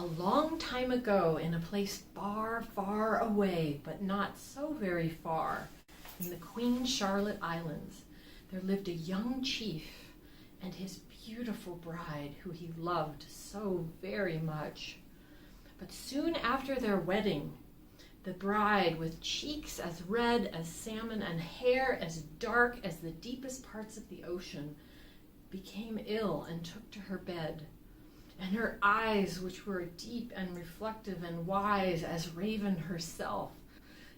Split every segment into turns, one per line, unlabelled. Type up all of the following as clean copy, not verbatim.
long time ago, in a place far, far away, but not so very far, in the Queen Charlotte Islands, there lived a young chief and his beautiful bride, who he loved so very much. But soon after their wedding, the bride, with cheeks as red as salmon and hair as dark as the deepest parts of the ocean, became ill and took to her bed. And her eyes, which were deep and reflective and wise as Raven herself,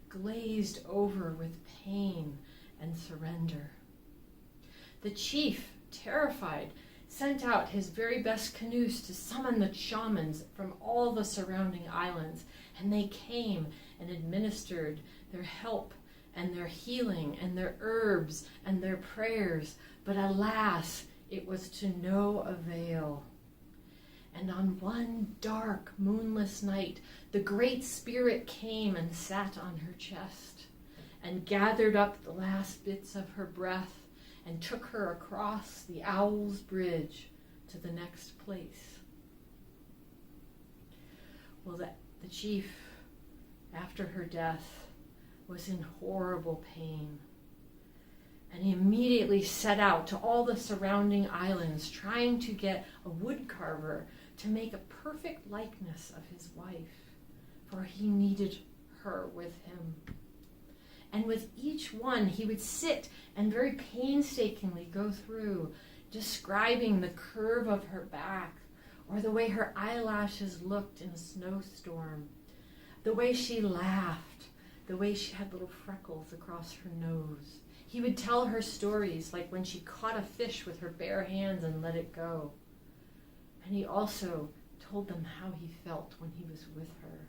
glazed over with pain and surrender. The chief, terrified, sent out his very best canoes to summon the shamans from all the surrounding islands, and they came and administered their help and their healing and their herbs and their prayers, but alas, it was to no avail. And on one dark, moonless night, the Great Spirit came and sat on her chest and gathered up the last bits of her breath and took her across the Owl's Bridge to the next place. Well, the chief, after her death, was in horrible pain. And he immediately set out to all the surrounding islands, trying to get a woodcarver to make a perfect likeness of his wife, for he needed her with him. And with each one, he would sit and very painstakingly go through, describing the curve of her back, or the way her eyelashes looked in a snowstorm, the way she laughed, the way she had little freckles across her nose. He would tell her stories, like when she caught a fish with her bare hands and let it go. And he also told them how he felt when he was with her.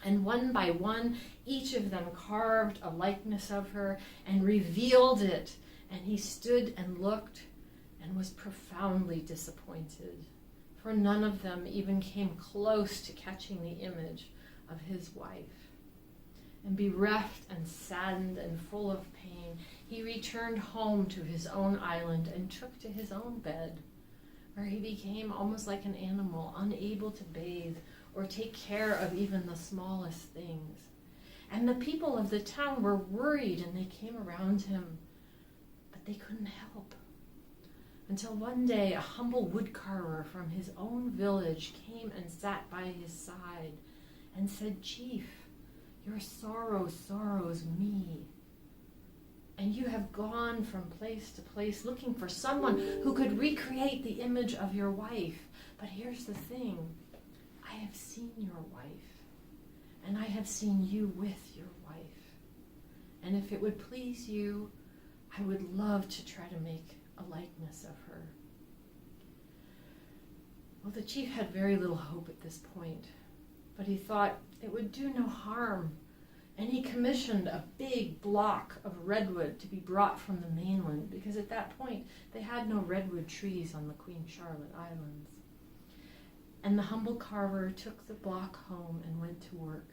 And one by one, each of them carved a likeness of her and revealed it. And he stood and looked and was profoundly disappointed, for none of them even came close to catching the image of his wife. And bereft and saddened and full of pain, he returned home to his own island and took to his own bed, where he became almost like an animal, unable to bathe or take care of even the smallest things. And the people of the town were worried, and they came around him, but they couldn't help. Until one day, a humble woodcarver from his own village came and sat by his side and said, "Chief, your sorrow sorrows me. And you have gone from place to place looking for someone who could recreate the image of your wife. But here's the thing. I have seen your wife, and I have seen you with your wife. And if it would please you, I would love to try to make a likeness of her." Well, the chief had very little hope at this point, but he thought it would do no harm. And he commissioned a big block of redwood to be brought from the mainland, because at that point they had no redwood trees on the Queen Charlotte Islands. And the humble carver took the block home and went to work.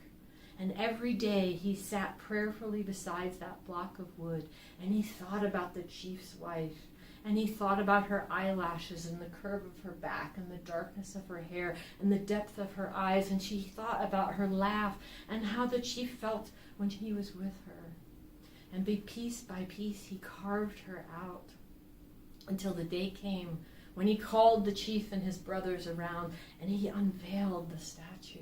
And every day he sat prayerfully beside that block of wood, and he thought about the chief's wife. And he thought about her eyelashes and the curve of her back and the darkness of her hair and the depth of her eyes. And she thought about her laugh and how the chief felt when he was with her. And piece by piece he carved her out until the day came when he called the chief and his brothers around and he unveiled the statue.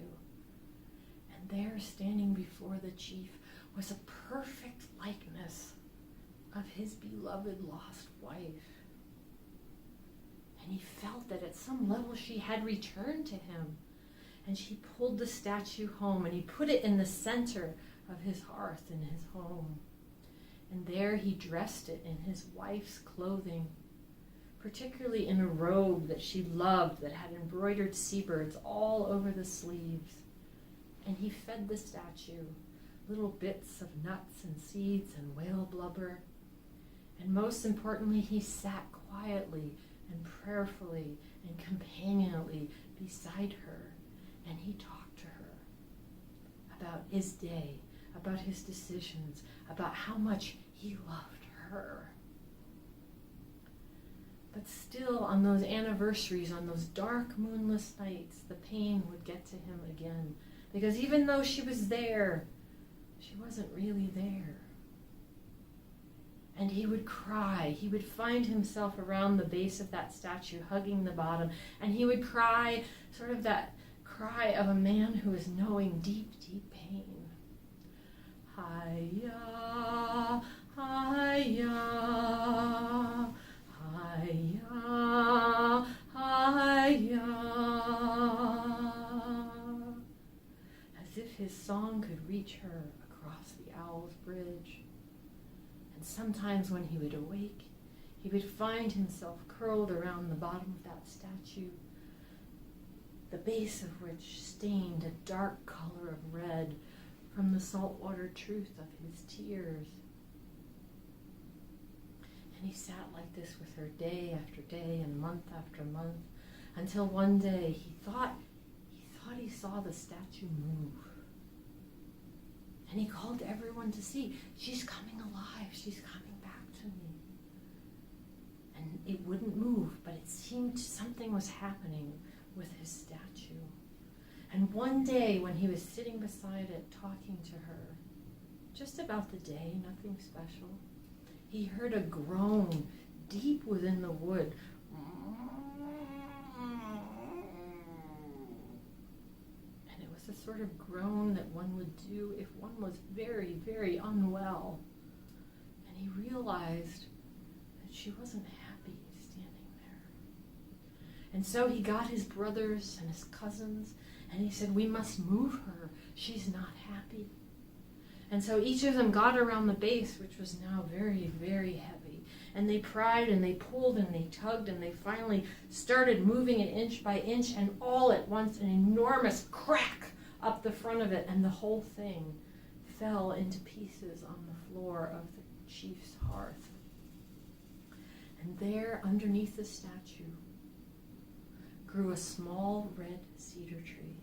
And there, standing before the chief, was a perfect likeness of his beloved lost wife. And he felt that at some level she had returned to him. And she pulled the statue home and he put it in the center of his hearth in his home. And there he dressed it in his wife's clothing, particularly in a robe that she loved that had embroidered seabirds all over the sleeves. And he fed the statue little bits of nuts and seeds and whale blubber. And most importantly, he sat quietly and prayerfully and companionably beside her, and he talked to her about his day, about his decisions, about how much he loved her. But still, on those anniversaries, on those dark, moonless nights, the pain would get to him again. Because even though she was there, she wasn't really there. And he would cry. He would find himself around the base of that statue, hugging the bottom. And he would cry, sort of that cry of a man who is knowing deep, deep pain. Hiya, hiya, hiya, hiya. As if his song could reach her across the Owl's Bridge. And sometimes when he would awake, he would find himself curled around the bottom of that statue, the base of which stained a dark color of red from the saltwater truth of his tears. And he sat like this with her day after day and month after month, until one day he thought he saw the statue move. And he called everyone to see, she's coming alive, she's coming back to me. And it wouldn't move, but it seemed something was happening with his statue. And one day when he was sitting beside it talking to her, just about the day, nothing special, he heard a groan deep within the wood. And it was the sort of groan that one would do if one was very, very unwell. And he realized that she wasn't happy standing there. And so he got his brothers and his cousins, and he said, we must move her. She's not happy. And so each of them got around the base, which was now very, very heavy. And they pried and they pulled and they tugged and they finally started moving it inch by inch, and all at once an enormous crack up the front of it, and the whole thing fell into pieces on the floor of the chief's hearth. And there, underneath the statue, grew a small red cedar tree.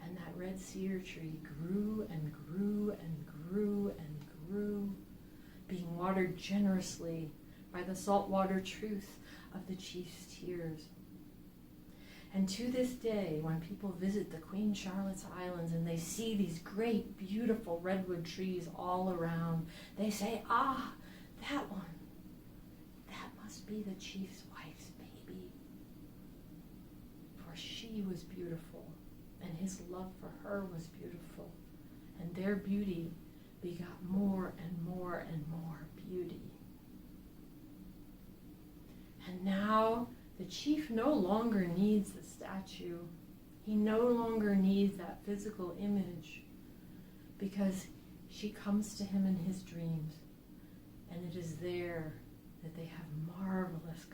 And that red cedar tree grew and grew and grew and grew, being watered generously by the saltwater truth of the chief's tears. And to this day, when people visit the Queen Charlotte's Islands and they see these great, beautiful redwood trees all around, they say, ah, that one, that must be the chief's wife's baby. For she was beautiful, and his love for her was beautiful, and their beauty begot more and more and more beauty. And now the chief no longer needs the statue. He no longer needs that physical image, because she comes to him in his dreams, and it is there that they have marvelous